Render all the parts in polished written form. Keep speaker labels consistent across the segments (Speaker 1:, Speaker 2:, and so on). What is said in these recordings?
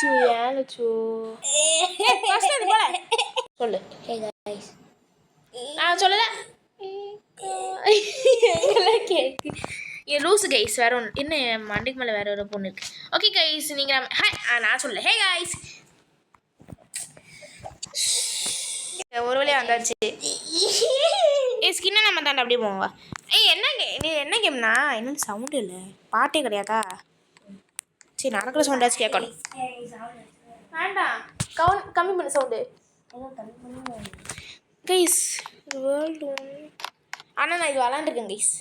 Speaker 1: லட்சு ஏன் லட்சு சொல்லு.
Speaker 2: ஹே गाइस
Speaker 1: நான் சொல்லல கேக்கு லூசு கைஸ். வேற ஒன்று என்ன மண்டைக்கு மேலே வேற ஒரு பொண்ணு இருக்கு. ஓகே கைஸ் நீங்கள் ஹாய் நான் சொல்லல. ஹே கைஸ் ஒரு வழியாக வந்தாச்சு. ஸ்கின்னை நம்ம தாண்ட அப்படியே போவா. என்ன கேம்னா என்னது சவுண்டு இல்லை, பாட்டே கிடையாதா? சரி நடக்கிற சவுண்டாச்சு கேட்கணும். வேண்டாம் கம்மி பண்ணு சவுண்டு கைஸ். வேர்ல்டு ஆனால் நான் இது விளாண்டுருக்கேன் கைஸ்.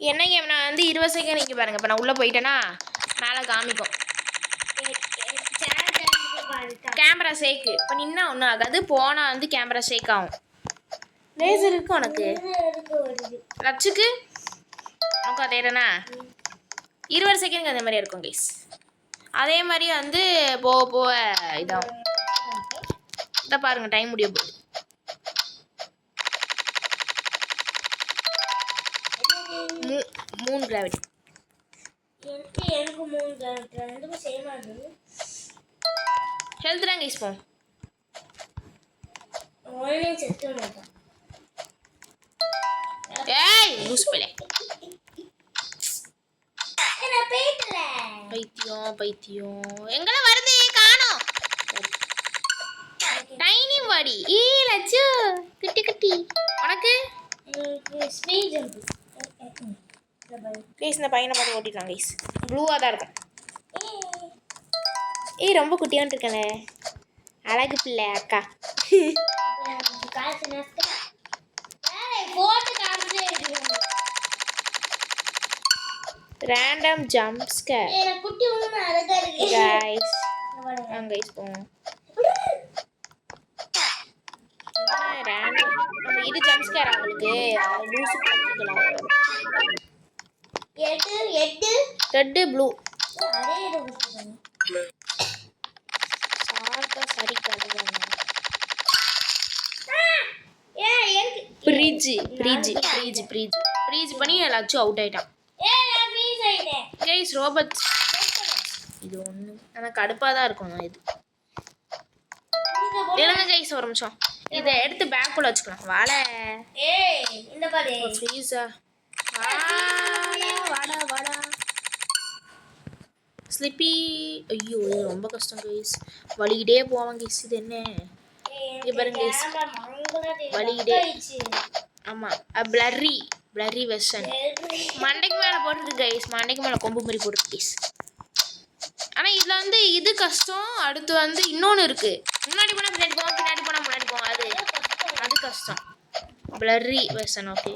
Speaker 1: என்ன கேம் நான் வந்து 20 செகண்ட் இங்கே பாருங்க. இப்போ நான் உள்ளே போயிட்டேன்னா மேலே காமிக்கும் கேமரா ஷேக்கு. இப்போ நின்னா ஒன்றும் ஆகாது, போனால் வந்து கேமரா ஷேக் ஆகும். லேசர் இருக்கு உனக்கு லட்சுக்கு உனக்கு அதே தானே 20 செகண்டுக்கு அந்த மாதிரி இருக்கும் கைஸ். அதே மாதிரி வந்து போக போக இதாகும். இதை பாருங்க டைம் முடிய போகுது. மூணு கிராவிட்டி ஹெல்த் தான் கைஸ். போம் ஏய் லூஸ் பிள்ளை பைத்தியம் எங்கெல்லாம் வருது காணோம். டைனி பாடி லட்சு குட்டி குட்டி உனக்கு கைஸ். இந்த பையனை பார்த்து ஓட்டிடலாம் கைஸ். ப்ளூவாக தான் இருக்கும். ரொம்ப குட்டியான்ட்டு இருக்கேனே அழகு பிள்ளை அக்கா. Random jump scare guys. Guys போவோம். ரேண்டம் நம்ம இது ஜம்ப் ஸ்கேர் அவங்களுக்கு லூசு பார்த்துக்கலாம். ரெட்டு ப்ளூ சரி ஃப்ரீஜ் பண்ணி லட்சு அவுட் ஆயிட்டான் கைஸ். ரோபோட் இது ஒன்று ஆனால் கடுப்பாக தான் இருக்கும். இது இல்லைங்க கைஸ் ஒரு நிமிஷம் இதை எடுத்து பேக்குள்ள வச்சுக்கலாம். வாடா ஃப்ரீஸா வாடா ஸ்லிப்பி. ஐயோ இது ரொம்ப கஷ்டம் கைஸ். வலிக்கிட்டே போவாங்க கைஸ். இது என்ன இங்கே பாருங்க கைஸ் வலிக்கிட்டே. ஆமாம் பிளர்ரி வெர்ஷன் மண்டைக்கு மேலே போட்டுருக்கு கைஸ். மண்டைக்கு மேலே கொம்பு மாதிரி போட்டுருக்கு கைஸ். ஆனால் இதில் வந்து இது கஷ்டம். அடுத்து வந்து இன்னொன்று இருக்குது. முன்னாடி போனால் பின்னாடி போவோம், பின்னாடி போனால் முன்னாடி போவோம். அது கஷ்டம். Blurry version. Okay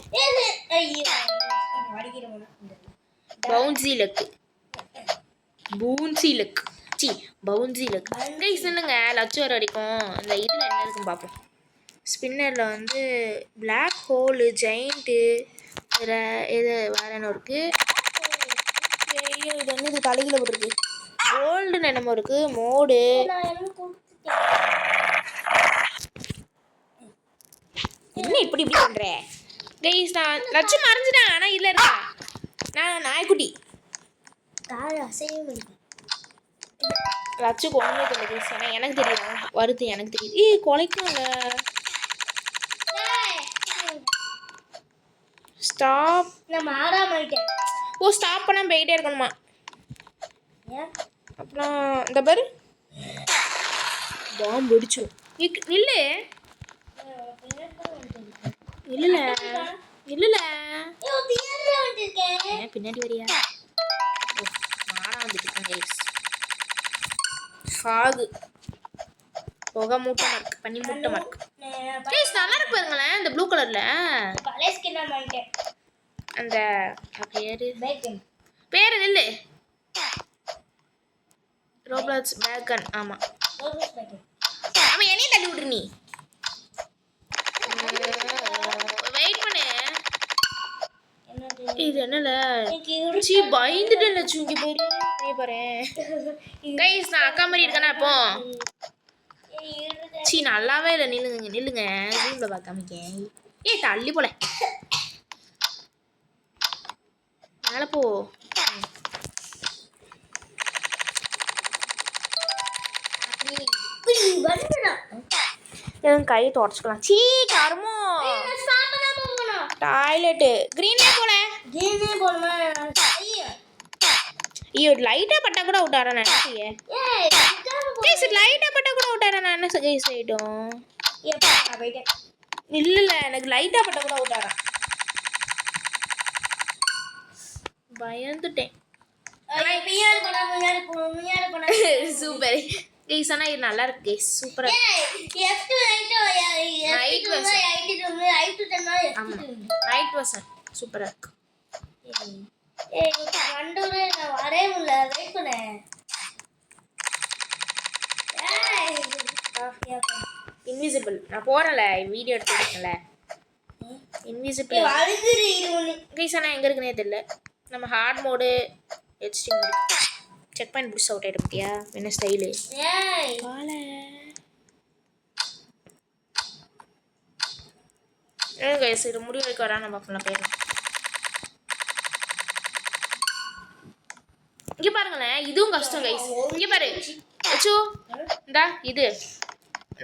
Speaker 1: bouncy luck guys. என்னங்க லட்சம் வர வரைக்கும் இந்த இதில் என்ன இருக்குன்னு பார்ப்போம். ஸ்பின்னரில் வந்து பிளாக் ஹோலு ஜெயிண்ட்டு இது வேற என்ன இருக்குது. இது என்ன இது தலையில் போட்டுருக்கு. கோல்டுன்னு என்னமோ இருக்குது. மோடு என்ன இப்படி பண்ணுற கைஸ். நான் லட்சம் மறைஞ்சிட்டேன் ஆனால் இல்லை இருக்கா நான் நாய்க்குட்டி லட்சுக்கு ஒன்றுமே தெரியல கைஸ். ஆனால் எனக்கு தெரியும் வருது எனக்கு தெரியுது. குலைக்கும்ல. ஸ்டாப் ஓ ஸ்டாப் பண்ணால் போயிட்டே இருக்கணுமா? அப்புறம் இந்த பாரு பாம்பு வெடிச்சிடும். இல்லை பின்னாடி வரியா? நானா வந்துட்டு ஃபாகு புகை மூட்டை மார்க் பண்ணி மூட்டை மார்க் ப்ளீஸ் நல்லா இருக்கு பாருங்களேன். இந்த ப்ளூ கலர்ல அந்த பேரு நில்லு ரோப்ளாக்ஸ் பேக்கன். ஆமாம் ஆமாம் என்னையும் தள்ளி விட்ரு நீ. வெயிட் பண்ணு. இது என்னல பயந்துட்டேன் லட்சு. இங்கே பாரு கைஸ் நான் அக்கா மாதிரி இருக்கேனா இப்போ. நல்லாவே இல்லை. நில்லுங்க ஜூமில் பார்க்காமிக்க. தள்ளி போல மேலே போ. எதுவும் கை தொடச்சிக்கலாம். சீ கருமோ. டாய்லெட்டு கிரீனே போல. ஐயோ லைட்டாக பட்டா கூட அவுட் ஆகிறேன் நினைச்சியே. லைட்டாக பட்டா கூட அவுட் ஆகிறேன் நான் என்ன கைஸ் ஆகிட்டோம். இல்லை எனக்கு லைட்டாக பட்டா கூட அவுட் ஆகிறேன். பயந்துட்டேன். Super guys. ஆனால் இது நல்லா இருக்கு கைஸ். சூப்பராக நைட் வர்ஷன் சூப்பராக இருக்கு. இன்விசிபிள் நான் போறேன்ல வீடியோ எடுத்துருக்கேன்ல. இன்விசிபிள் கைஸ் ஆனால் எங்கே இருக்குன்னே தெரியல. நம்ம hard mode HD mode check பண்ணி புடிச்சு அவுட் ஆகிட்டு பத்தியா என்ன ஸ்டைலு. கைஸ் இது முடிவு வரைக்கும் வரா நம்ம ஃபுல்லாக போயிடலாம். இங்கே பாருங்களேன் இதுவும் கஷ்டம் கைஸ். இங்கே பாரு அச்சோ இந்தா இது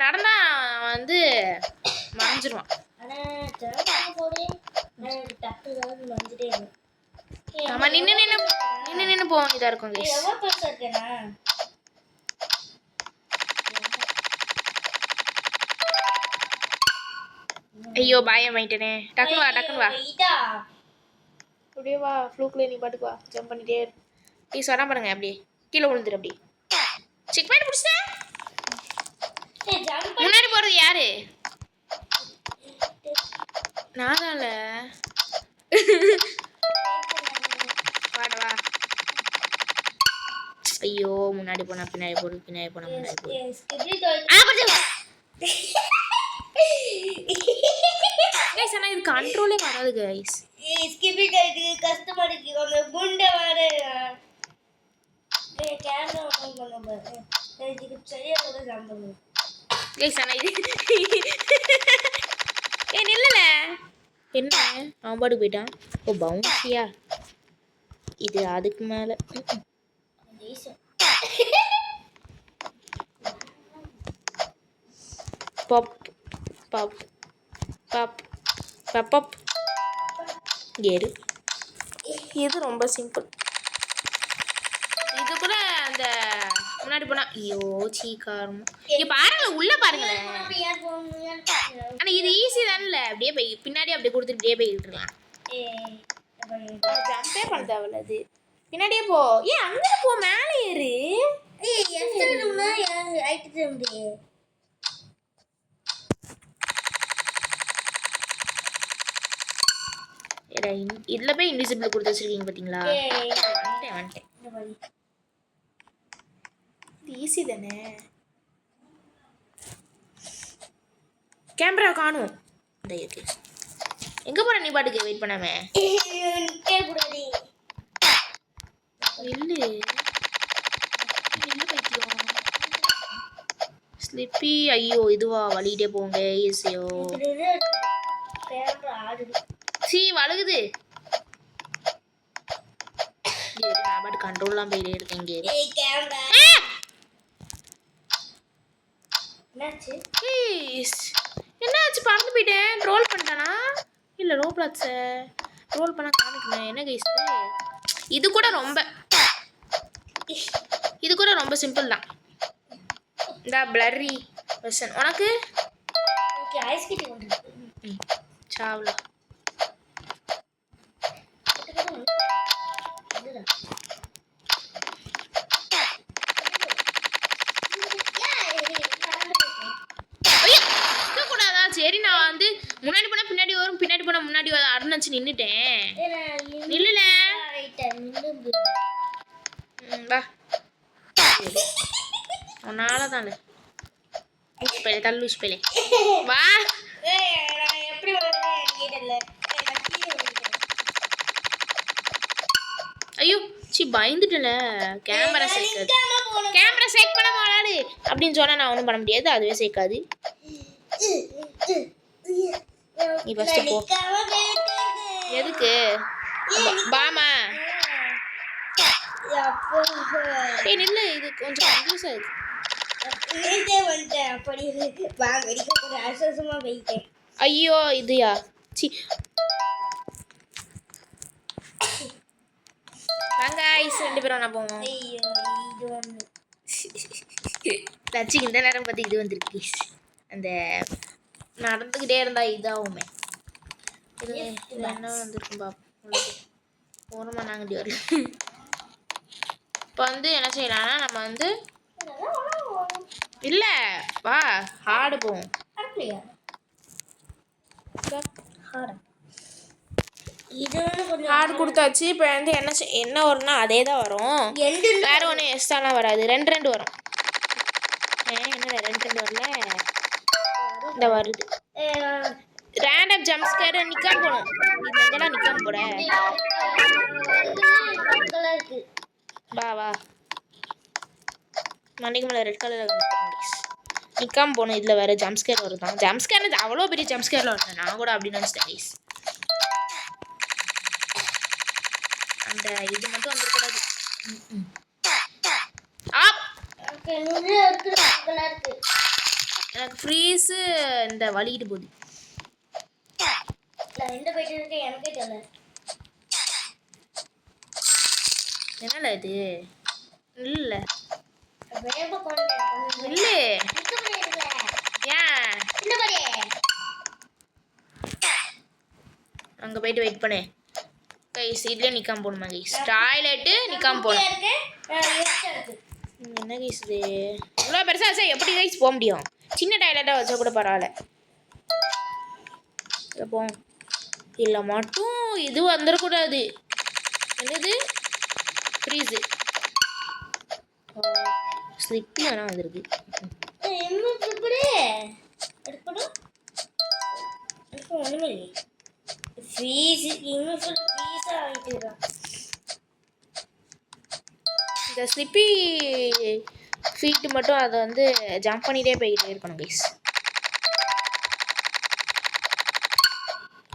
Speaker 1: நடந்தா வந்து மறைஞ்சிருவான். ஆமா நின்று நின்று போக வேண்டியதா இருக்கும் கைஸ். ஐயோ பயம் ஆயிட்டேனே. டக்குனு வா அப்படியே வா ஃப்ளூக்ல நீ பாட்டுக்கு வா ஜம்ப் பண்ணிட்டே ப்ளீஸ் வரா பாருங்க. அப்படியே கீழே விழுந்துரு. அப்படி செக் பண்ணி பிடிச்சிட்டேன். முன்னாடி போறது யாரு? நானால வாடவா. ஐயோ முன்னாடி போனா பின்னாடி போடு பின்னாடி போனா முன்னாடி போடு. கைஸ் ஆனா இது கண்ட்ரோலே வராது கைஸ். ஸ்கிப்பிங் ஆயிட்டு கஷ்டமா இருக்கு. அந்த குண்டை வாடே கேமரா ஆன் பண்ண பாரு. இதுக்கு சரியா கூட ஜம்பு கைஸ். ஆனா இது நில்லல என்ன அவன் பாட்டு போயிட்டான். ஓ பவுன்சியா இது அதுக்கு மேலே பப் பப் பப் பப் ஏறு. இது ரொம்ப சிம்பிள். இது கூட அந்த முன்னாடி போனா ஐயோ சீக்காரம். இங்க பாருங்க உள்ள பாருங்களேன். ஆனா இது ஈஸி தானே. அப்படியே போய் பின்னாடி அப்படியே கொடுத்துட்டு அப்படியே போயிட்டு இருக்கலாம். ஜம்பே பண்ண தேவையில்ல. அது பின்னாடியே போ. ஏன் அங்கே போ மேலே ஏறு. இதுல போய் இன்விசிபிள் கொடுத்து வச்சிருக்கீங்க பாத்தீங்களா. வந்துட்டேன் ஈஸி தானே. கேமரா காணும். எங்க போற நீ பாட்டுக்கு வெயிட் பண்ணாம இல்லு பைத்தியம் ஸ்லிப்பி. ஐயோ இதுவா வலிக்கிட்டே போங்க ஈஸியோ. சீ வழுகுது. நான் பாட்டு கண்ட்ரோல்லாம் போயிட்டே இருக்கேன். இங்கே என்னாச்சு பறந்து போயிட்டேன். ரோல் பண்ணிட்டானா இல்லை ரோப்ளாட்ஸ ரோல் பண்ண காமிக்கணும். என்ன கைஸ் இது கூட ரொம்ப சிம்பிள் தான். இந்த பிளர்ரி வெர்ஷன் உனக்கு சாவலா. சரி நான் வந்து முன்னாடி போனா பின்னாடி வரும் பின்னாடி போனா முன்னாடி வரும் அருணாச்சு நின்னுட்டேன். நில்லுல வா உன்னாலதான் தள்ளு ஸ்பெலே வா. ஐயோ சி பயந்துட்டல. கேமரா சேக் பண்ண மாடாது அப்படின்னு சொன்னா நான் ஒன்றும் பண்ண முடியாது. அதுவே சேர்க்காது. நீ ஃபர்ஸ்ட் போ. எதுக்கு பாமா ஏய் நில்லு, இது கொஞ்சம் கன்ஃபியூஸா இருக்கு. ஐயோ இதுயா சி வாங்க ஐஸ் 2 பேரும் நான் போவோம். லட்சி இந்த நேரம் பார்த்து இது வந்துருக்கு. அந்த நடந்துக்கிட்டே இருந்தா இதாகுமே. இது என்ன வந்துருக்கும் பாப்போம். போனோமா நாங்கள் இப்படி வரல. இப்போ வந்து என்ன செய்யலாம்னா நம்ம வந்து இல்லை வா ஹார்டு போவோம். ஹார்டு கொடுத்தாச்சு. இப்போ வந்து என்ன வரும்னா அதே தான் வரும், வேற ஒன்றும் எக்ஸ்ட்ராலாம் வராது. 2 வரும். என்ன 2 வரல, இந்த வருது. ரேண்டம் ஜம்ப் ஸ்கேர் நிக்காம போகணும். இது எங்கெல்லாம் நிக்காம போற வா வா மண்டைக்கு மேலே ரெட் கலரில் நிக்காம போகணும். இதில் வேறு ஜம்ப் ஸ்கேர் வருதான். ஜம்ப் ஸ்கேர் அவ்வளோ பெரிய ஜம்ப் ஸ்கேரில் வருது. நான் கூட அப்படின்னு நினச்சிட்டேன் கைஸ். அந்த இது மட்டும் வந்துடக்கூடாது. எனக்கு ஃப்ரீஸு இந்த வலிக்கிட்டு போகுது. என்னல இது இல்லை இல்லை ஏன் அங்கே போயிட்டு வெயிட் பண்ணு கைஸ். இதுலேயே நிற்காம போகணுமா கைஸ்? டாய்லெட்டு நிற்காம போகணும். என்ன கைஸ் இது இவ்வளோ பெருசாக சார் எப்படி கைஸ் போக முடியும்? சின்ன டாய்லெட்டாக வச்சா கூட பரவாயில்ல. போவோம். இல்லை மட்டும் இது வந்துடக்கூடாது. என்னது ஃப்ரீஸு ஸ்லிப்பி வேணா வந்துருக்கு. இந்த ஸ்லிப்பி ஃபீட்டு மட்டும் அதை வந்து ஜம்ப் பண்ணிகிட்டே போய்கிட்டே இருக்கணும் கைஸ்.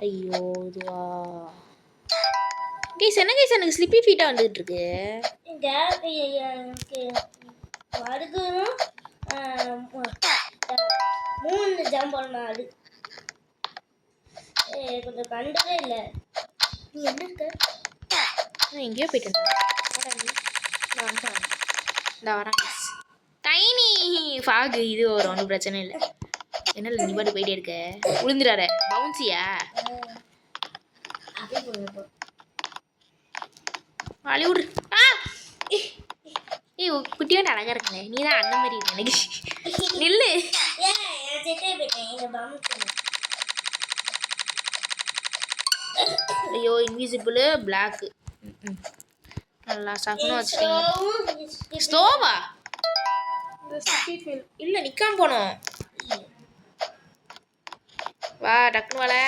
Speaker 1: ஐயோ இதுவா கைஸ்? என்ன கைஸ் எனக்கு ஸ்லிப்பி ஃபீட்டாக வந்துகிட்டு இருக்கு. வருதும் 3 ஜம்ப் பண்ண அது கொஞ்சம் கண்டதே இல்லை. நீ என்ன இருக்க? நான் எங்கேயோ போயிட்டேன். இந்த வரேன் டைனி ஃபாகு. இது ஒரு ஒன்றும் பிரச்சனை இல்லை. என்ன நீ பாட்டு போயிட்டே இருக்க? விழுந்துடார பவுன்சியா ஹாலிவுட். ஏய் குட்டியோட அழகா இருக்குல்ல, நீ தான் அந்த மாதிரி இருக்கு எனக்கு. நில்லு. ஐயோ இன்விசிபிள் பிளாக் நல்லா சகனம் வச்சுட்டீங்க. ஸ்லோவா இல்லை நிற்காம போனோம். வா டக்குனு வாடா.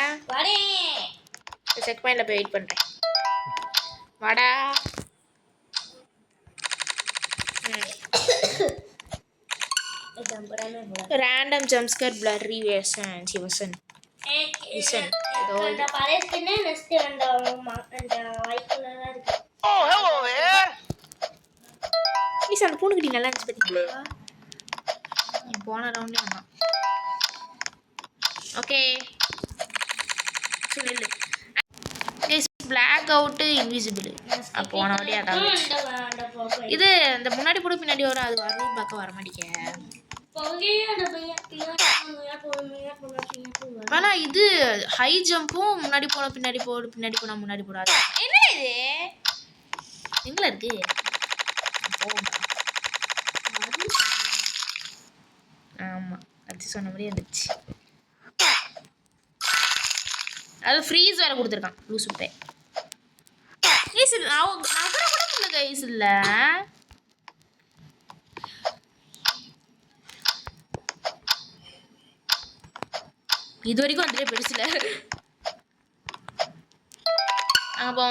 Speaker 1: செக் பாயிண்டில் போய் வெயிட் பண்ணுறேன். வாடா. Random jump scare blurry version சிவசன் விசன் ஏதோ மிஸ் அந்த பூனைக்குட்டி நல்லா இருந்துச்சு பார்த்தீங்களா? போன ரவுண்டே அம்மா. ஓகே சொல்லு பிளாக் அவுட்டு இன்விசிபிள். போன வழியே அதான் இது இந்த முன்னாடி போட பின்னாடி வரும். அது வரவும் பார்க்க வர மாட்டேங்க. ஆனால் இது ஹை ஜம்பும் முன்னாடி போன பின்னாடி போடு பின்னாடி போனால் முன்னாடி போடாது. என்ன இது எங்கே இருக்கு? ஆமாம் அது சொன்ன மாதிரி வந்துடுச்சு. அது ஃப்ரீஸ் வேறு கொடுத்துருக்கான் லூசுப்பே. கைஸ் நகர கூட இல்லை கைஸ். இல்லை இது வரைக்கும் வந்துட்டே பெருசுல. அப்போ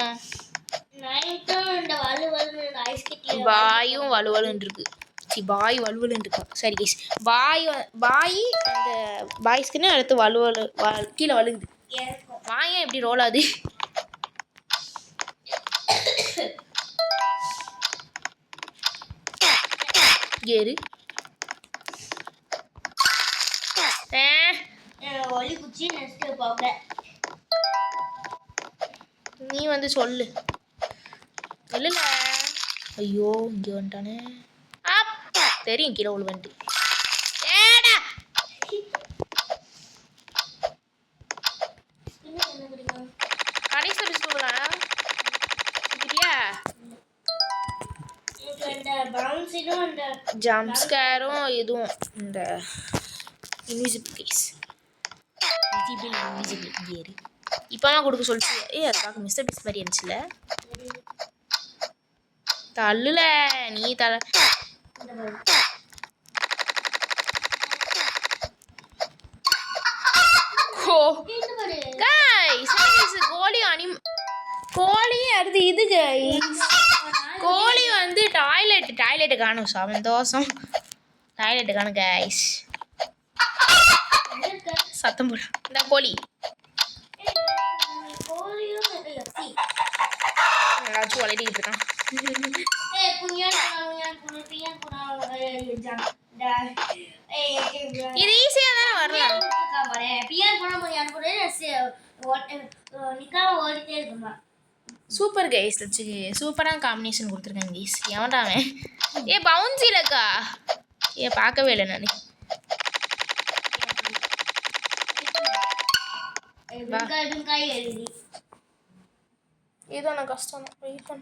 Speaker 1: பாயும் வலுவலுன்னு இருக்கு. பாய் வலுவலுன்னு இருக்கா? சரி கைஸ் பாய் அந்த பாய்ஸ்க்குன்னு அடுத்து வலுவலு கீழே வலுகுது. வாயா எப்படி ரோல் ஆகுது? கேரு நீ வந்து சொல்லு இல்ல. ஐயோ இங்கே வந்துட்டானே. தெரியும் கீழே விழுவன்ட்டு. ஏடா கடைசி பிடிச்சிங்களா ஜம்ப்ஸ்கேரும் இதுவும் இந்த இன்விசிபிள் கேஸ் இன்விசிபிள் கேரு இப்போலாம் கொடுக்க சொல்லிச்சு. அதை பார்க்க மிஸ்டர் பீஸ் மாதிரி இருந்துச்சுல. தள்ளுல நீ கோழி அடுத்து இது கைஸ். கோழி வந்து டாய்லெட்டு காணும். சந்தோஷம் டாய்லெட்டு காணும் கைஸ். சத்தம் போட இந்த கோழி ஏதாச்சும் வளர்த்திக்கிட்டு இருக்கான். இது ஈஸியாக தானே வரலாம். Super guys. சூப்பரான காம்பினேஷன் கொடுத்துருக்கேன் கைஸ். எவன்டாவே பவுன்சி இல்லக்கா பார்க்கவே இல்லை நான். ஏதோ நான் கஷ்டம் தான். வெயிட் பண்ண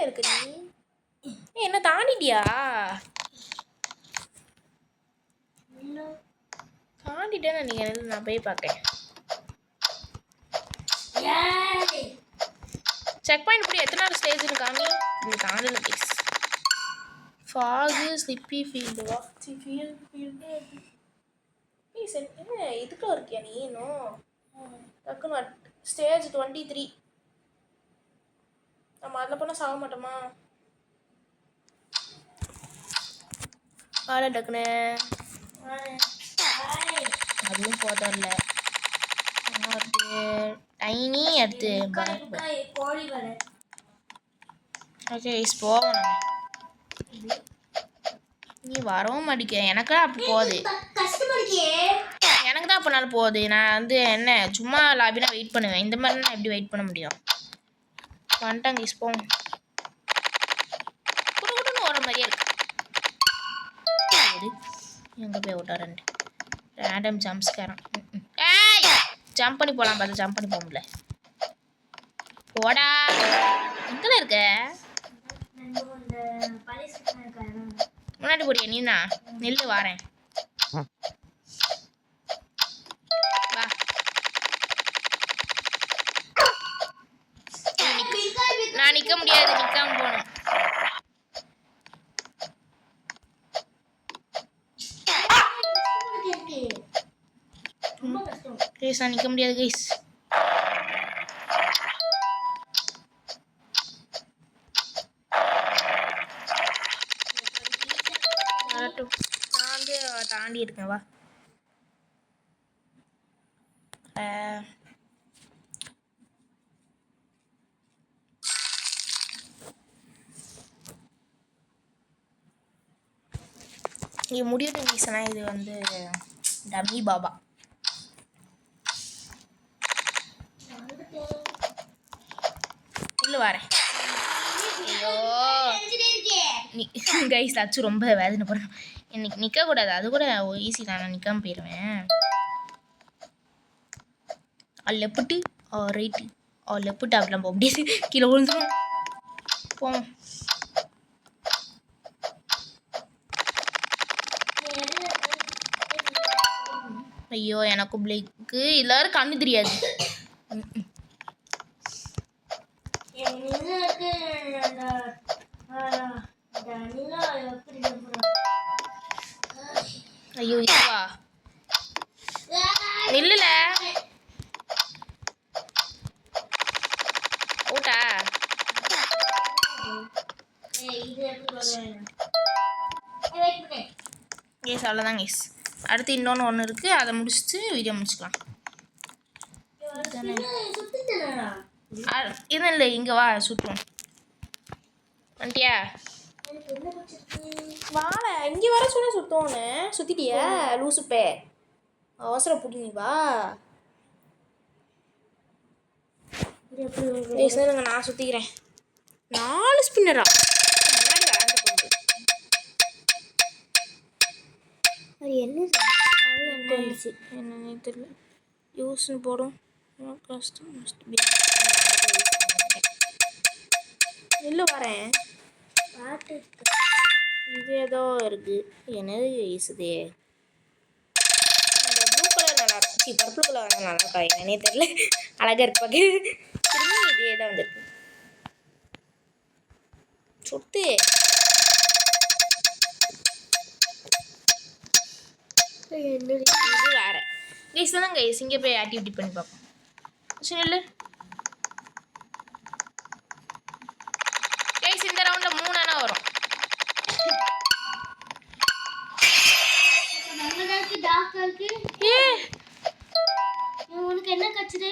Speaker 1: இருக்கு. நீ என்ன தாண்டிட்டியா? தாண்டிட்டேன்னு நீங்கள் நான் போய் பார்க்கேன். செக் பாயிண்ட் இப்படி எத்தனாவது ஸ்டேஜ்னு காமி. இது தாண்டல please. Fog slippy field please. என்ன இதுக்குள்ள இருக்கியா நீ இன்னும்? டக்குன்னு ஸ்டேஜ் 23. நம்ம அதில் போனால் சாக மாட்டோமா? ஆட டக்குன்னு அதுவும் போதல்ல. அடுத்து டைனி அடுத்து ஓகே போவோம் நம்ம. நீ வரவும் மாட்டிக்க. எனக்கு தான் அப்போ போகுது. எனக்கு தான் அப்போனாலும் போகுது. நான் வந்து என்ன சும்மா லாபினா வெயிட் பண்ணுவேன். இந்த மாதிரி நான் எப்படி வெயிட் பண்ண முடியும்? வந்துட்டாங்க கைஸ் போவோம். குடுக்குன்னு ஓடுற மாதிரியே இருக்கு. எங்கே போய் விட்டாரன்ட்டு ரேண்டம் ஜம்ப்ஸ்கேரம். ஜம்ப் பண்ணி போகலாம் பார்த்தா ஜம்ப் பண்ணி போக முடியல. போடா எங்கே இருக்க? முன்னாடி போடியா நீனா? நெல்லு வாரேன் வா. நான் நிற்க முடியாது. நிற்காம போகணும். கைஸ் நான் நிற்க முடியாது கைஸ். நான் வந்து தாண்டி இருக்கேன் வா. இது முடியும் கைஸ்னா. இது வந்து டம்மி பாபா. வரேன். ஐயோ கைஸ் அச்சு ரொம்ப வேதனை போடுறேன். இன்னைக்கு நிற்கக்கூடாது. அது கூட ஈஸி தான். நான் நிற்காம போயிடுவேன். லெஃப்ட்டு ரைட்டு லெஃப்ட்டு அப்படிலாம் போக முடியாது. கீழே விழுந்துடும். போவோம். ஐயோ எனக்கு பிளேக்கு எல்லாரும் கண்ணு தெரியாது. ஐயோ இதுவா நில்லுல ஓட்டா. கேஸ் அவ்வளோதான் கேஸ். அடுத்து இன்னொன்று ஒன்று இருக்குது. அதை முடிச்சுட்டு வீடியோ முடிச்சுக்கலாம். இல்லை இங்கே வா சுற்றுவோம். வந்துட்டியா? வாழ இங்கே வர சொன்ன சுத்தோன்னு சுத்திட்டியா லூசுப்பே அவசரம் புடி நீ வா நான் சுத்திக்கிறேன் 4 ஸ்பின்னரா அது என்னன்னு தெரியல யூஸ்ன்னு போடும் கஷ்டம் இல்லை வரேன் பாட்டு இது ஏதோ இருக்கு என்னது ஈசுதே இந்த ப்ளூ கலர் நல்லா இருக்கு பர்பிள் கலர் நல்லா இருக்கா என்னன்னே தெரியல அழகா இருப்பாங்க திரும்பி இதே தான் வந்திருக்கு சுத்து இது வேற கைஸ் தான் கைஸ் இங்கே போய் ஆக்டிவிட்டி பண்ணி பார்ப்போம் சரி இல்லை கைஸ் இந்த ரவுண்டில் 3 அணை வரும் உனக்கு என்ன கச்சுது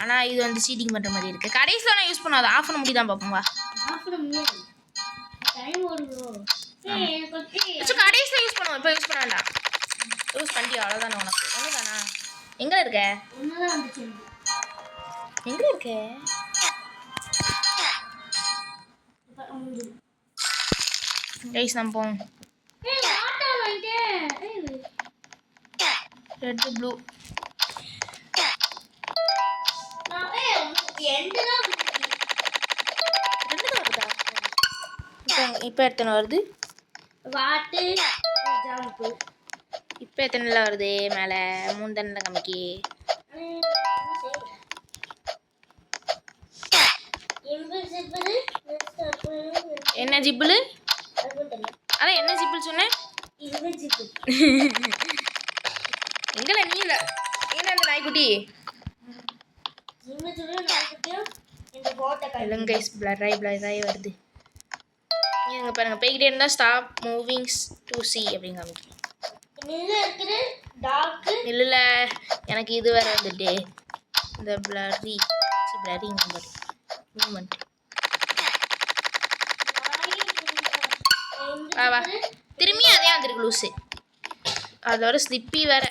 Speaker 1: ஆனா இது வந்து சீட்டிங் பண்ற மாதிரி இருக்கு கடைசில நான் யூஸ் பண்ணாத ஆஃப் பண்ண முடியுதான் பாப்போம் வா ஆஃப் பண்ண முடியாது டைம் ஓடுதோ கடைசில யூஸ் பண்ணுவோம் இப்போ யூஸ் பண்ண வேண்டாம் யூஸ் பண்ணிட்டியா அவ்வளோதானே உனக்கு ஒண்ணுதானா எங்க இருக்க எங்க இருக்க கைஸ் நம்ம போவோம் ரெட் ப்ளூ இப்போ எத்தனை வருது வாட்டு ஜம்ப் இப்போ எத்தனை வருது மேலே 3 தானே கம்மிக்கு என்ன ஜிப்பிள் அதான் என்ன ஜிப்பிள் சொன்னேன் எங்கல நீ இல்லை என்ன அந்த நாய்க்குட்டி கைஸ் பிளராய் வருது இங்க பாருங்க போய்கிட்டே இருந்தா ஸ்டாப் மூவிங்ஸ் டு சி அப்படிங்க இல்ல எனக்கு இது வேற வந்துட்டு இந்த பிளரி நம்பர் மூவ்மெண்ட் வா திரும்பி அதே வந்துருக்கு லூஸு அதோட ஸ்லிப்பி வேற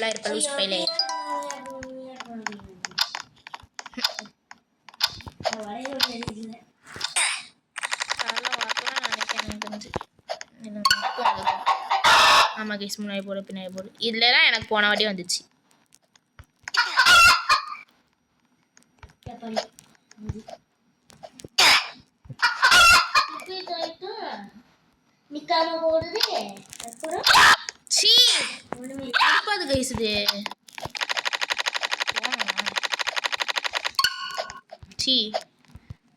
Speaker 1: இருப்ப லூஸ் பையிலே ஆமா கேஸ் முன்னாடி போடு பின்னாடி போடு இதுலலாம் எனக்கு போன வாட்டி வந்துச்சு நிக்காம போடுது சீ அது கைஸ் இது சீ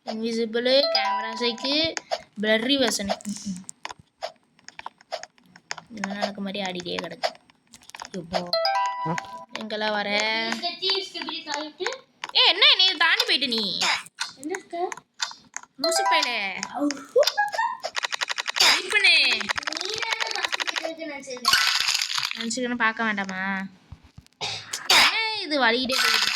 Speaker 1: இன்விசிபிள் கேமரா சைக்கு பிளர்ரி வெர்ஷன் இதெல்லாம் எனக்கு மாதிரி ஆடிட்டே கிடக்கு இப்போ எங்கெல்லாம் வர என்ன நீ தாண்டி போயிட்டு நீ லூசு பையனே நினச்சிக்கணும் பார்க்க வேண்டாமா இது வழிகிட்டே போயிட்டு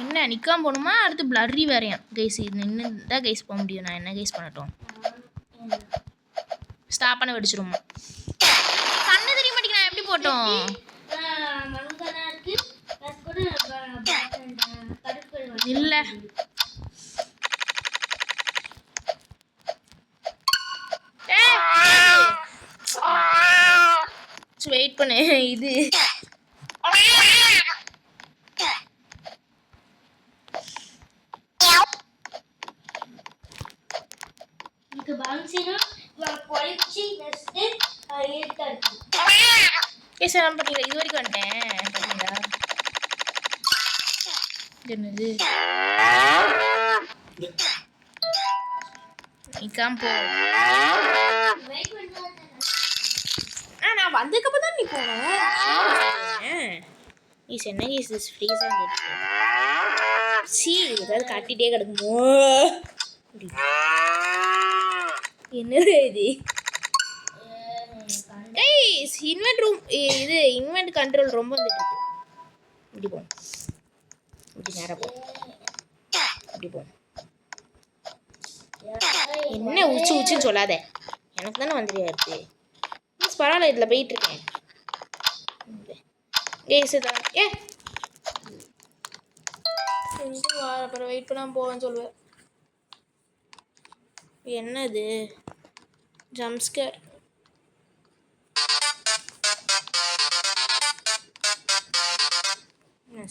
Speaker 1: என்ன நிற்காம போகணுமா அடுத்து பிளர்ரி வேறையாம் கைஸ் இது நின்று தான் கைஸ் போக முடியும் நான் என்ன கைஸ் பண்ணட்டும் ஸ்டாப் பண்ண வெடிச்சிருமா கண்ணு தெரிய மாட்டேங்க நான் எப்படி போட்டோம் இல்லை வெயிட் பண்ணு இது சார் நான் பார்த்தீங்களா இது வரைக்கும் வந்துட்டேன் பார்த்தீங்களா என்னது போ நான் வந்ததுக்கப்புறம் தான் நீ போனேன் நீ சொன்ன கேஸ் ஃப்ரீஸாக இருந்துட்டு சி ஏதாவது கட்டிகிட்டே கிடக்குமோ என்னது இது இன்வெர்ட் ரூம் இது இன்வெர்ட் கண்ட்ரோல் ரொம்ப வந்துட்டு இருக்கு இப்படி போகும் இப்படி நேரம் போ இப்படி போகும் என்ன உச்சுன்னு சொல்லாத எனக்கு தானே வந்துடுயா இருக்கு மீன்ஸ் பரவாயில்ல இதில் போயிட்டுருக்கேன் தான் அப்புறம் வெயிட் பண்ணாமல் போவேன்னு சொல்லுவேன் என்னது ஜம்ஸ்கர்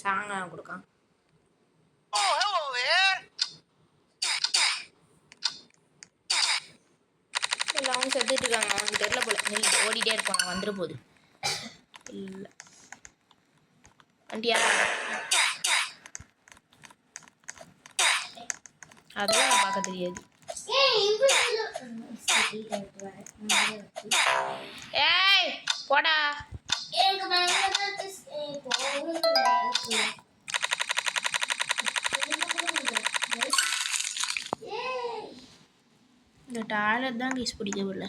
Speaker 1: சாங்காக கொடுக்கான் எல்லாரும் செத்துட்டு இருக்காங்க அவனுக்கு தெரியல போல ஓடிட்டே இருப்பான் நான் வந்துட போகுது இல்லை வண்டியா அதெல்லாம் பார்க்க தெரியாது ஏய் போடா இந்த டாய்லெட் தான் கேஸ் பிடிக்கவில்ல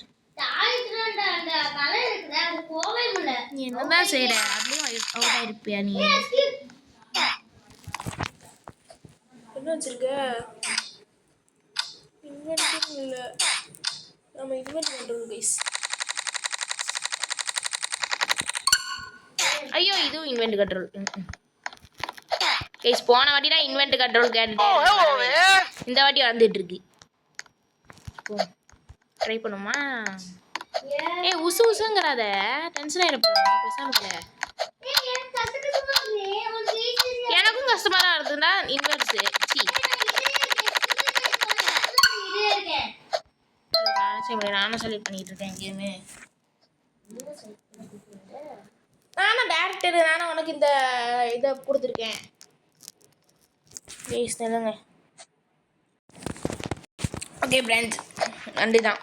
Speaker 1: நீ என்னதான் செய்யற அப்படியும் அவுட் ஆயிருப்பியா நீ என்ன வச்சிருக்க இன்வென்ட் இல்லை நம்ம இன்வென்ட் பண்ணுறோம் கைஸ் ஐயோ இதுவும் இன்வென்ட் கண்ட்ரோல் கைஸ் போன வாட்டி தான் இன்வென்ட் கண்ட்ரோல் கேட்டுட்டு இந்த வாட்டி வந்துட்டு இருக்கு ட்ரை பண்ணுமா ஏய் உசுங்கிறாத டென்ஷன் ஆயிருப்பா பேசாமல எனக்கும் கஷ்டமா தான் இருக்குதுன்னா இன்வெர்ஸ் சி நானும் செலக்ட் பண்ணிட்டு இருக்கேன் கேமு நானும் டேரக்டர் நானும் உனக்கு இந்த இதை கொடுத்துருக்கேன் ப்ளீஸ் சொல்லுங்க ஓகே ஃப்ரெண்ட்ஸ் நன்றி தான்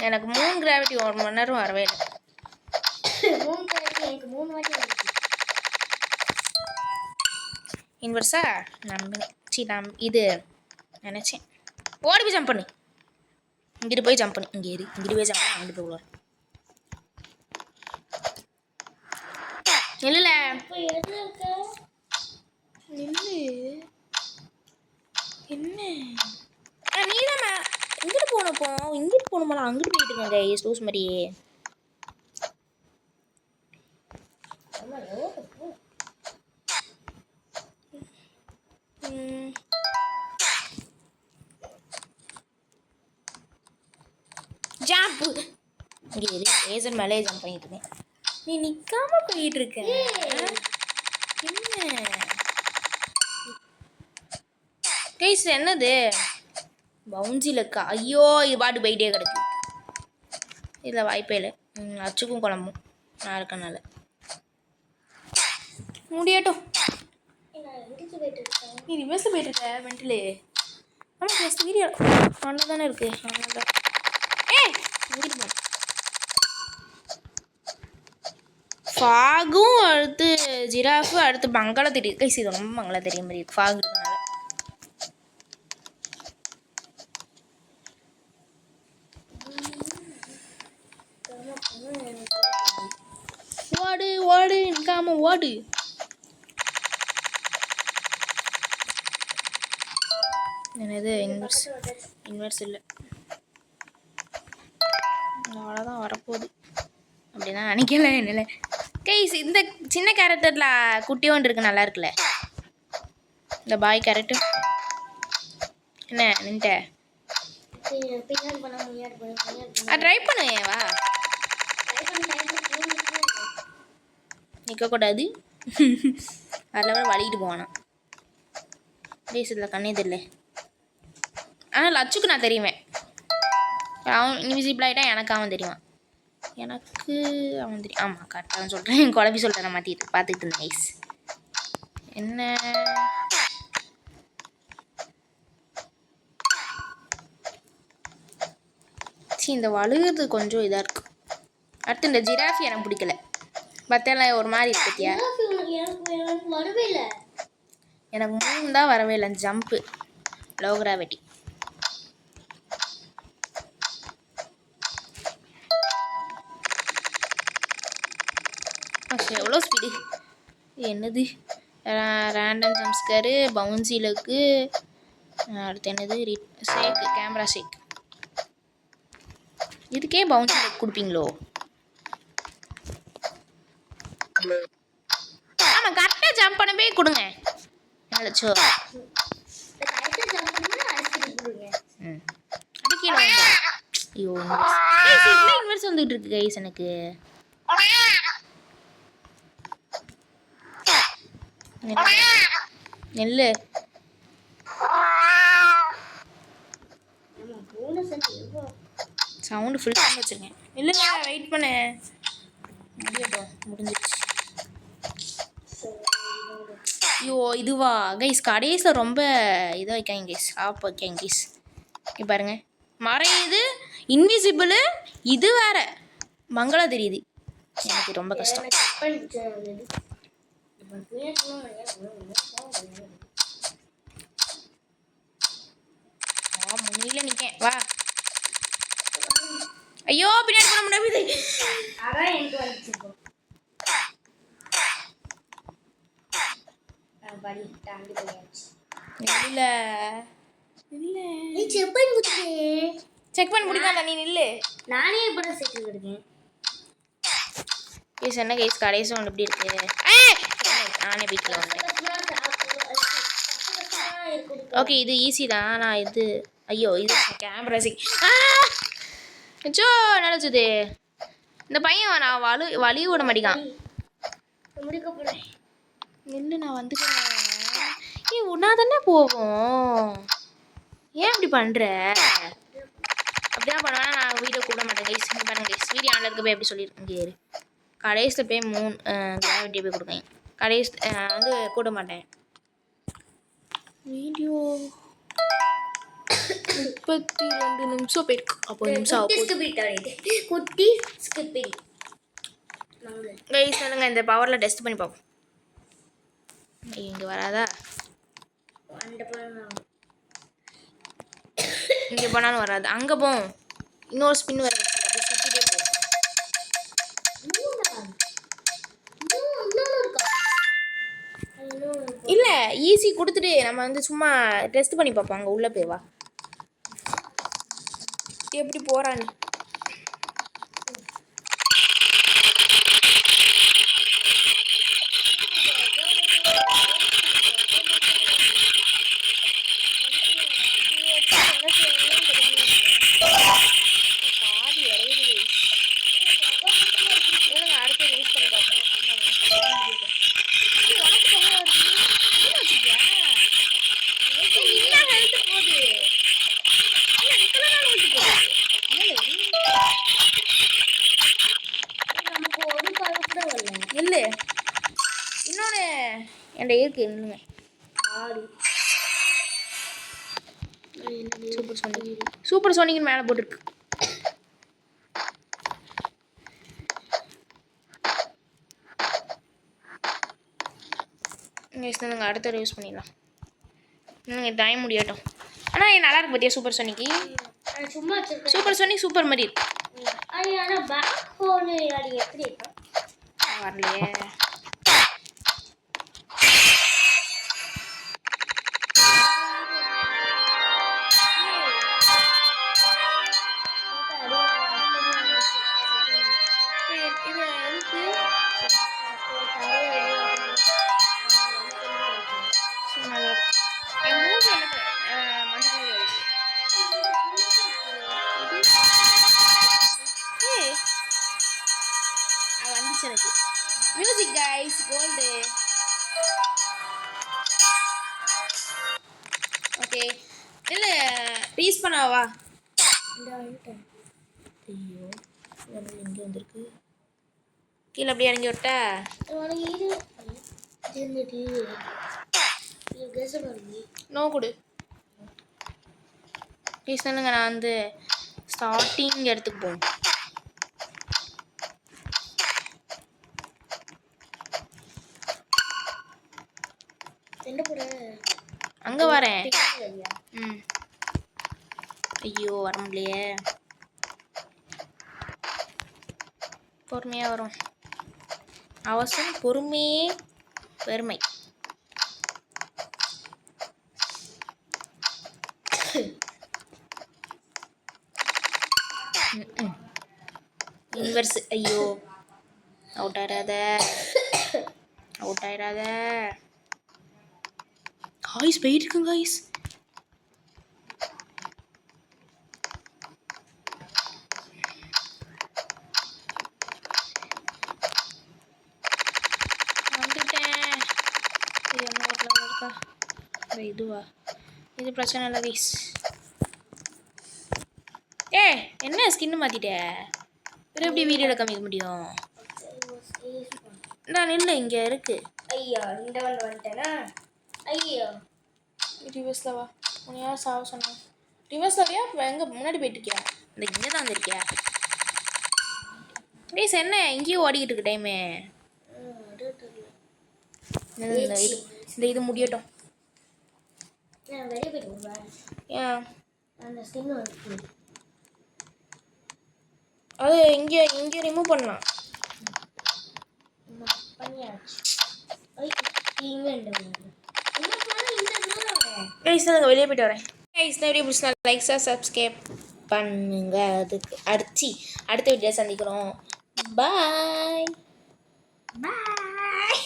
Speaker 1: எனக்கு 3 கிராவிட்டி 1 மணி நேரம் வரவே இல்லை 3 கிராவிட்டி எனக்கு 3 வாட்டி வருது இன்வெர்ஸா நான் இது நினச்சேன் ஓடி போய் ஜம்ப் பண்ணு இங்கிட்டு போய் ஜம்ப் பண்ணு இங்கிட்டு போய் ஜம்ப் பண்ணு அங்கிட்டு போய் விடுவார் இல்லைல்ல நில்லு என்ன நீ தான் இங்கிட்டு போனப்போ இங்கிட்டு போகணுமாடா அங்கிட்டு போயிட்டு இருக்கேங்க ஸ்டூஸ் மாதிரியே ஜம்ப் இங்கே லேசர் மேலே ஜம்ப் பண்ணிட்டு இருக்கேன் நீ நிற்காம போயிட்டு இருக்க என்ன டேஸ்ட் என்னது பவுன்சி லக்கா ஐயோ இது பாட்டு போயிட்டே கிடக்கு இதில் வாய்ப்பே இல்லை அச்சுக்கும் குழம்பும் நான் இருக்கனால முடியட்டும் நீ ரிவர்ஸில் போயிட்டுருக்க வெண்டிலே ஆமாம் ஜஸ்ட் வீடியோ ஒன்று தானே இருக்குது அவ்வளோதான் ஏய் இங்கிட்டு போ ஃபாகும் அடுத்து ஜிராஃபு அடுத்து பங்களா தெரியுது கைஸ் இது ரொம்ப பங்களா தெரிய மாதிரி இருக்கு ஃபாக் இருக்கனால ஓடு ஓடு நிற்காம ஓடு என்னது இன்வெர்ஸ் இல்லை அவ்வளோதான் வரப்போகுது அப்படின்னா நினைக்கல என்னல கைஸ் இந்த சின்ன கேரக்டரில் குட்டியோண்டு இருக்கு நல்லா இருக்குல்ல இந்த பாய் கேரக்டர் என்ன நின்ட்ட ட்ரை பண்ணு வா நிற்கக்கூடாது அதில் கூட வலிக்கிட்டு போவானா ப்ளீஸ் இதில் கண்ணே தெரியல ஆனால் லட்சுக்கு நான் தெரியுவேன் அவன் இன்விசிபிள் ஆகிட்டா எனக்கு அவன் தெரியுவான் எனக்கு அவன் தெரியும். ஆமாம் கரெக்டாக சொல்கிறேன், குழப்பி சொல்கிறேன், மாற்றிட்டு பார்த்துக்கிட்டு இருந்தேன் கைஸ். என்ன இந்த வழுகுறது கொஞ்சம் இதாக இருக்கு. அடுத்து இந்த ஜிராஃபி எனக்கு பிடிக்கல, பத்தெல்லாம் ஒரு மாதிரி இருக்கு பத்தியா.
Speaker 2: வரவே இல்லை,
Speaker 1: எனக்கு 3 தான் வரவே இல்லை. Jump low gravity. எவ்வளோ ஸ்பீடு, என்னது ரேண்டம் ஜம்ப்ஸ்கரு, பவுன்சி லக்கு, அடுத்து என்னது ஷேக்கு, கேமரா ஷேக். இதுக்கே பவுன்சி லக் கொடுப்பீங்களோ? ஆமாம் கரெக்டாக ஜம்ப் பண்ணவே கொடுங்க. என்னச்சோ அடிக்கல. ஐயோ இன்வெர்ஸ் வந்துட்டு இருக்கு கைஸ் எனக்கு. நெல்லு சவுண்டு ஃபுல் பண்ணி வச்சுருக்கேன். இல்லைங்க வெயிட் பண்ண முடியட்டும், முடிஞ்சிடுச்சு. ஐயோ இதுவா கைஸ், கடைசியில் ரொம்ப இதை வைக்காங்க கைஸ், ஆப் வைக்காங்க கைஸ். இங்கே பாருங்க மறையுது, இன்விசிபிள், இது வேற மங்களா தெரியுது. எனக்கு ரொம்ப கஷ்டம். முன்னில நிற்கேன் வா. ஐயோ பின்னாடி பண்ண முடியாது. இல்ல இல்ல
Speaker 2: நீ செக் பண்ணி முடிச்சே.
Speaker 1: செக் பண்ணி முடிக்காத நீ நில்லு.
Speaker 2: நானே இப்ப செக் பண்ணிருக்கேன்.
Speaker 1: கேஸ் என்ன கேஸ் கடைசி ஒன்று எப்படி இருக்கு? நானே பிக்கல வந்தேன். ஓகே இது ஈஸி தான். நான் இது ஐயோ இது கேமரா சிக். அச்சோ நினச்சது இந்த பையன் நான் வழி விட மாட்டேங்கான். இல்லை நான் வந்துக்கிறேன். ஒன்றா தானே போவோம், ஏன் அப்படி பண்ணுற? அப்படிதான் பண்ணுவேன்னா நான் வீடியோ கூட மாட்டேன் கைஸ். பாருங்க கைஸ் வீடியோ ஆனில் இருக்க போய் எப்படி சொல்லியிருக்கேன். கடைசியில் போய் 3 கிராவிட்டியை போய் கொடுங்க. கடைசி வந்து கூட மாட்டேன். வீடியோ 32 நிமிஷம் போயிருக்கு. அப்போ நிமிஷம்
Speaker 2: குட்டி ஸ்கிப்பி
Speaker 1: கைஸ் சொல்லுங்க, இந்த பவரில் டெஸ்ட் பண்ணி பார்ப்போம். இங்கே வராதா? இங்கே போனாலும் வராது. அங்கே போம், இன்னொரு ஸ்பின் வர சுற்றிட்டே போகும். இல்லை ஈஸி கொடுத்துட்டு நம்ம வந்து சும்மா டெஸ்ட் பண்ணி பார்ப்போம். அங்கே உள்ளே போய் வா, எப்படி போகிறான்னு. இல்லை இன்னொன்று என்கிட்ட இருக்கு. இல்லைங்க சூப்பர் சோனிக்னு மேலே போட்டிருக்கு. நாங்கள் அடுத்த யூஸ் பண்ணிடலாம். இன்னும் டைம் முடியட்டும். ஆனால் நல்லா இருக்கு பார்த்தியா சூப்பர் சோனிக்கு. சூப்பர் சோனிக் சூப்பர் மாதிரி இருக்கு. வரலையே. Music guys gold. ஓகே இல்லை ரீஸ் பண்ணவா? ஐயோ இங்கே வந்திருக்கு. கீழே அப்படியே இறங்கி விட்டா நோ கொடு. ப்ளீஸ் சொல்லுங்க. நான் வந்து ஸ்டார்டிங் இடத்துக்கு போகணும். அங்கே வரேன். ம் ஐயோ வர முடியலையே. பொறுமையாக வரும். அவசரம் பொறுமையே பெருமை. இன்வெர்ஸ். ஐயோ அவுட் ஆயிடாத, அவுட் ஆயிடாத. காய்ஸ் போயிட்டு இருக்குங்க காய்ஸ். வந்துட்டேன். இது என்ன ஒரு லெவல் இருக்கா? இதுவா? இது பிரச்சனை இல்லை கைஸ். ஏ என்ன ஸ்கின்னு மாற்றிட்ட? பிறகு எப்படி வீடியோவில் காமிக்க முடியும்? நான் இல்லை இங்கே இருக்கு.
Speaker 2: ஐயா இந்த வந்துட்டேனா? ஐயோ
Speaker 1: ரிவர்ஸில் வா. உன்னை யார் சாவ சொன்னேன்? ரிவர்ஸில் வரையா? எங்கே முன்னாடி போயிட்டுருக்கியா? இந்த இங்கே தான் வந்திருக்கியா? ப்ளீஸ் என்ன இங்கேயும் ஓடிக்கிட்டு இருக்கு டைமு. இந்த இது முடியட்டும்.
Speaker 2: வெளியே போயிட்டு
Speaker 1: ஏன்
Speaker 2: அந்த ஸ்கின் வந்து
Speaker 1: அது இங்கே இங்கே ரிமூவ் பண்ணலாம்.
Speaker 2: பண்ணியாச்சு.
Speaker 1: கைஸ் நான் வெளியே போய்ட்டு வரேன். கைஸ் இந்த வீடியோ பிடிச்சா லைக்ஸாக சப்ஸ்கிரைப் பண்ணுங்க. அதுக்கு அடுத்த வீடியோ சந்திக்கிறோம். பாய்
Speaker 2: பாய்.